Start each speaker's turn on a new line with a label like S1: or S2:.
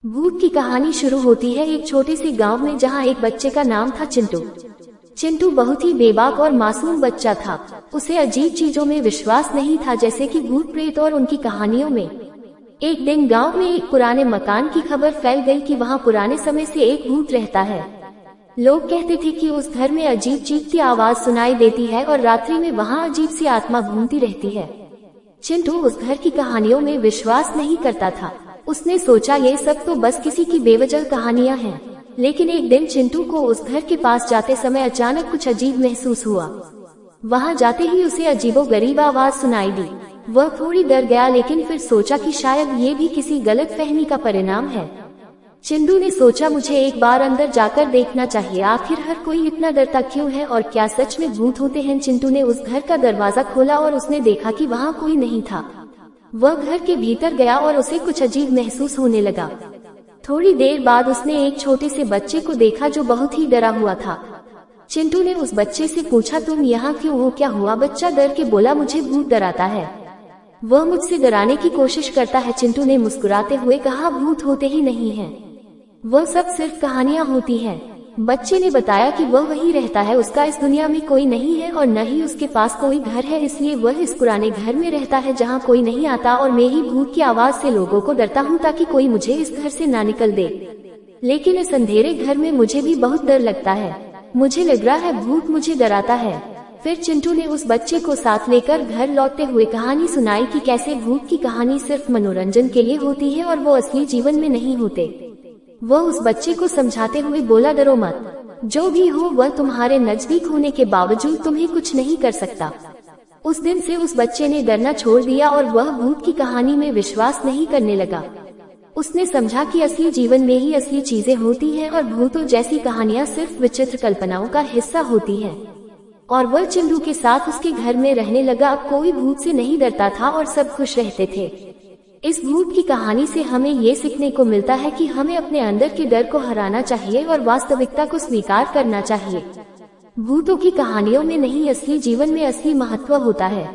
S1: भूत की कहानी शुरू होती है एक छोटे से गांव में जहां एक बच्चे का नाम था चिंटू। चिंटू बहुत ही बेबाक और मासूम बच्चा था। उसे अजीब चीजों में विश्वास नहीं था, जैसे कि भूत प्रेत और उनकी कहानियों में। एक दिन गांव में एक पुराने मकान की खबर फैल गई कि वहां पुराने समय से एक भूत रहता है। लोग कहते थे कि उस घर में अजीब चीखती आवाज सुनाई देती है और रात्रि में वहां अजीब सी आत्मा घूमती रहती है। चिंटू उस घर की कहानियों में विश्वास नहीं करता था। उसने सोचा ये सब तो बस किसी की बेवजह कहानियां हैं। लेकिन एक दिन चिंटू को उस घर के पास जाते समय अचानक कुछ अजीब महसूस हुआ। वहां जाते ही उसे अजीबोगरीब आवाज सुनाई दी। वह थोड़ी डर गया, लेकिन फिर सोचा कि शायद ये भी किसी गलतफहमी का परिणाम है। चिंटू ने सोचा मुझे एक बार अंदर जाकर देखना चाहिए, आखिर हर कोई इतना डरता क्यों है और क्या सच में भूत होते हैं। चिंटू ने उस घर का दरवाजा खोला और उसने देखा कि वहां कोई नहीं था। वह घर के भीतर गया और उसे कुछ अजीब महसूस होने लगा। थोड़ी देर बाद उसने एक छोटे से बच्चे को देखा जो बहुत ही डरा हुआ था। चिंटू ने उस बच्चे से पूछा, तुम यहाँ क्यों हो, क्या हुआ? बच्चा डर के बोला, मुझे भूत डराता है, वह मुझसे डराने की कोशिश करता है। चिंटू ने मुस्कुराते हुए कहा, भूत होते ही नहीं हैं, वह सब सिर्फ कहानियां होती हैं। बच्चे ने बताया कि वह वही रहता है, उसका इस दुनिया में कोई नहीं है और न ही उसके पास कोई घर है, इसलिए वह इस पुराने घर में रहता है जहां कोई नहीं आता और मैं ही भूत की आवाज से लोगों को डरता हूं ताकि कोई मुझे इस घर से ना निकल दे। लेकिन इस अंधेरे घर में मुझे भी बहुत डर लगता है, मुझे लग रहा है भूत मुझे डराता है। फिर चिंटू ने उस बच्चे को साथ लेकर घर लौटते हुए कहानी सुनाई कि कैसे भूत की कहानी सिर्फ मनोरंजन के लिए होती है और वो असली जीवन में नहीं होते। वह उस बच्चे को समझाते हुए बोला, डरो मत, जो भी हो वह तुम्हारे नजदीक होने के बावजूद तुम्हें कुछ नहीं कर सकता। उस दिन से उस बच्चे ने डरना छोड़ दिया और वह भूत की कहानी में विश्वास नहीं करने लगा। उसने समझा कि असली जीवन में ही असली चीजें होती हैं और भूतों जैसी कहानियां सिर्फ विचित्र कल्पनाओं का हिस्सा होती हैं। और वह चिंटू के साथ उसके घर में रहने लगा। अब कोई भूत से नहीं डरता था और सब खुश रहते थे। इस भूत की कहानी से हमें ये सीखने को मिलता है कि हमें अपने अंदर के डर को हराना चाहिए और वास्तविकता को स्वीकार करना चाहिए। भूतों की कहानियों में नहीं, असली जीवन में असली महत्व होता है।